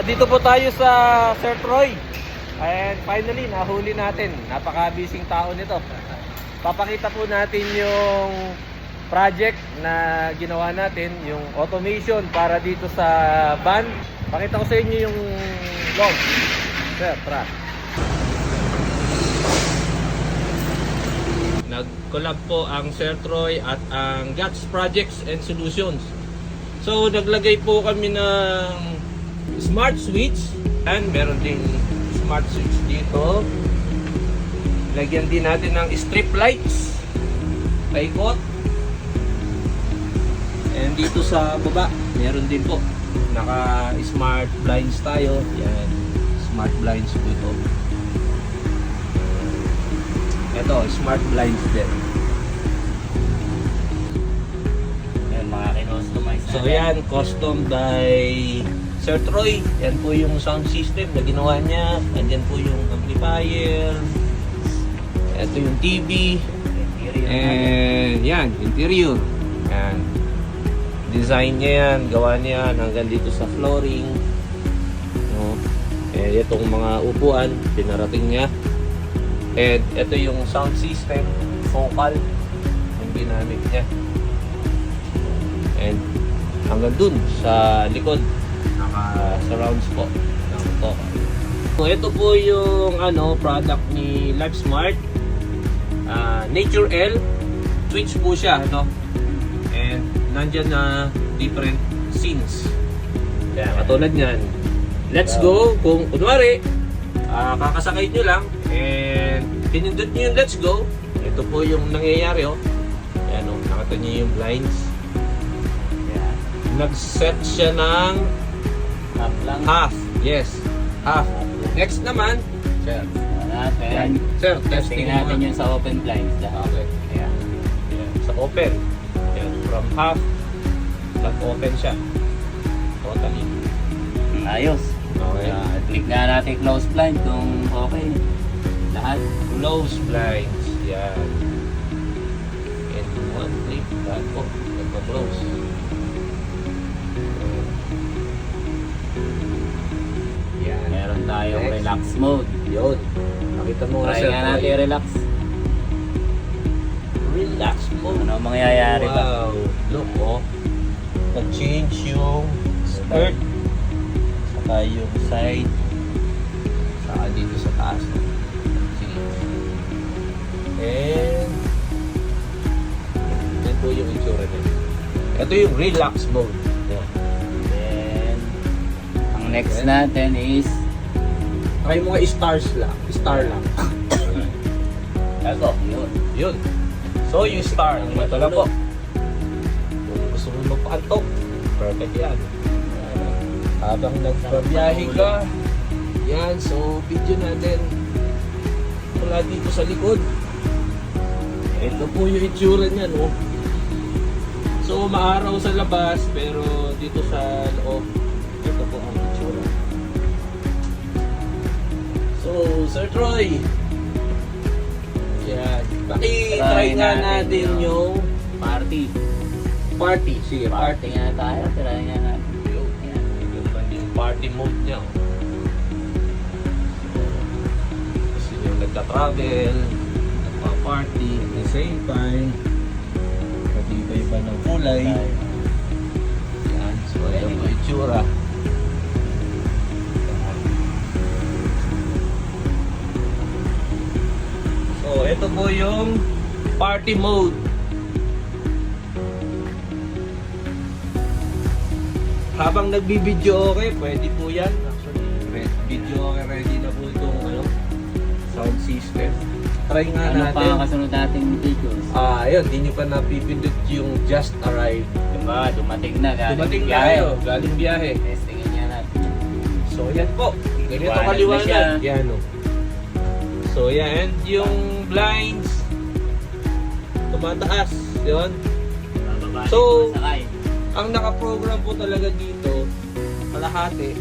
Dito po tayo sa Sir Troy. And finally, nahuli natin. Napaka-busy tao nito. Papakita po natin yung project na ginawa natin, yung automation para dito sa van. Pakita ko sa inyo yung log. Sir, tara. Nag-collab po ang Sir Troy at ang GATS Projects and Solutions. So, naglagay po kami ng smart switch. And meron ding smart switch dito. Lagyan din natin ng strip lights. Paikot. And dito sa baba, meron din po. Naka-smart blinds tayo. Yan. Smart blinds po ito. Ito, smart blinds din. Yan, mga kinostomize na. So yan, custom by Sir Troy. Yan po yung sound system na ginawa niya. Andyan po yung amplifier. Ito yung TV. And yan, interior. Yan. Design niya yan, gawa niya yan hanggang dito sa flooring. No? And itong mga upuan, pinarating niya. And ito yung sound system, vocal, yung ginamit niya. And hanggang dun sa likod, naka-surrounds po ng vocal. So ito po yung product ni LiveSmart. Nature L. Switch po siya, and nandyan na different scenes. Kaya katulad nyan, let's go. Kung kunwari, kakasakay nyo lang and pinindot nyo yung let's go, ito po yung nangyayari. Ayan, nakita nyo yung blinds. Nag-set siya ng half. Yes, half. Next naman, sir. Natin. Sir, testing natin yung sa open blinds. Okay. Ayan. Ayan, sa open. Ayan, from half, nag-open siya. Totally. Ayos. Okay. Click na natin close blind kung okay. Lahat. Close blinds. Yan. And one click. Lahat po. Nagpa-close. Yan. Meron tayong Next. relax mode. Yun. Nakita mo nga Try sir. nga natin relax. Relax mode. Ano ang mangyayari ba? Wow. Look, nag-change yung skirt. Saka yung side. Saka dito sa taas. Sige. And yan po yung itsura niya. Ito yung relax mode. Yan. Then, ang next natin is Try mo nga stars lang. Star lang. ito. Yun. Yun. So yung star. Ito na po. Kung gusto mo magpakantok, perfect yan. Habang nagbabiyahe ka, yan, so video natin mula dito sa likod. Ito po yung itsura niya, no? So maaraw sa labas, pero dito sa loob, ito po ang itsura. So, Sir Troy, yan, paki-try nga natin yung party. party. Sige, Party nga tayo. Try nga natin. Ayan. yung party mode niya. Kasi yung nagka-travel, nagpa-party at the same time, iba-iba ng kulay. Yan, so ayan po yung itsura. So ito po yung party mode. Habang nagbibideo okay, pwede po yan. Actually, video okay, ready na po itong sound system. Try nga Ano pa natin. ang kasunod nating videos? Ayun, di nyo pa napipindot yung just arrived. Diba, dumating na. Dumating na biyahe. kayo, galing biyahe. Testingin nga natin. So yan po, ganito Liwanag na kaliwanag. siya. Yan o. So yan, and yung blinds, tumataas. Yun. Bababa So, yung sakay. Ang nakaprogram po talaga dito, kalahati,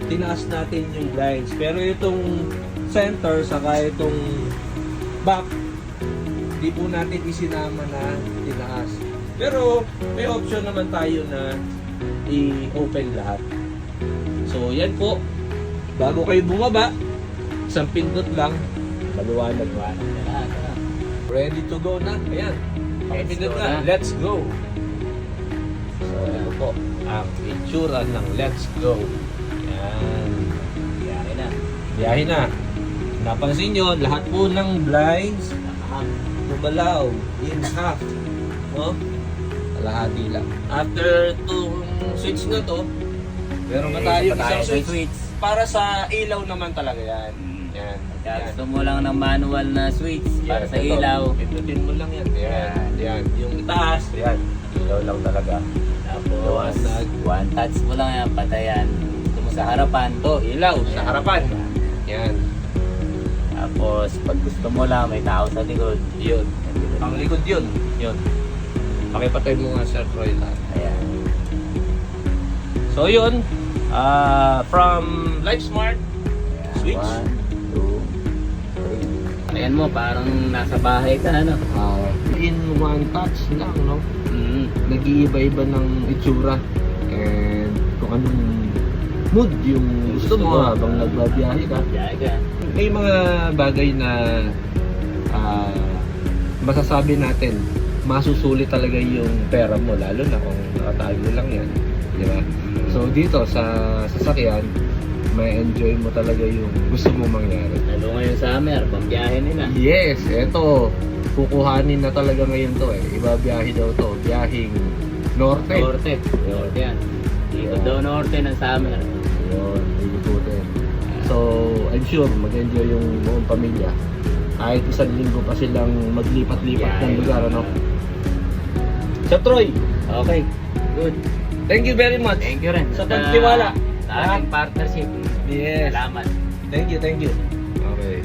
tinaas natin yung blinds. Pero itong center, saka itong back, di po natin isinama na tinaas. Pero may option naman tayo na i-open lahat. So yan po, bago kayo bumaba, isang pindot lang, maliwanag na. Ready to go na. Ayan. Pakipindot na. Let's go. So ito po, ang itsura ng let's go. Ayan. Biyahe na. Biyahe na. Napansin nyo, lahat po ng blinds, bumalaw in half. No? Kalahati lang. After itong switch na to, meron pa tayo isang switch. Para sa ilaw naman talaga yan. Yan. Kaya gusto mo lang ng manual na switch para sa ilaw. Pindutin mo lang yan. Yan. Yan. Yung itaas, yan. Ilaw lang talaga. Tapos, one touch mo lang yan, patayan. Gusto mo sa harapan. To, ilaw sa harapan. Yan. Tapos, pag gusto mo lang, may tao sa likod. Yun. Pang likod yun. Yun. Pakipatay mo nga Sir Troy lahat. Ayan. So yun, from LifeSmart, switch. 1, 2, 3. Ayan mo, parang nasa bahay ka, ano? In one touch lang, no? Nag-iiba-iba ng itsura and kung anong mood yung gusto mo habang nagbabiyahe ka. Biyahe ka. May mga bagay na masasabi natin masusulit talaga yung pera mo, lalo na kung nakatago lang yan, di ba? So dito sa sasakyan, may enjoy mo talaga yung gusto mo mangyari. Lalo ngayon summer, pambiyahe nila. Yes, eto, kukuhanin na talaga ngayon to eh. Ibabiyahe daw to, biyahing norte. Norte. Norte yan. Ikot daw norte ng summer. Yun, ikutin. So, I'm sure mag-enjoy yung buong pamilya. Kahit isang linggo pa silang maglipat-lipat ng lugar, ano? Sa Troy, Okay, good. thank you very much. Thank you rin. Sa pagtiwala. Sa ating partnership. Yes. Salamat. Thank you, thank you. Okay.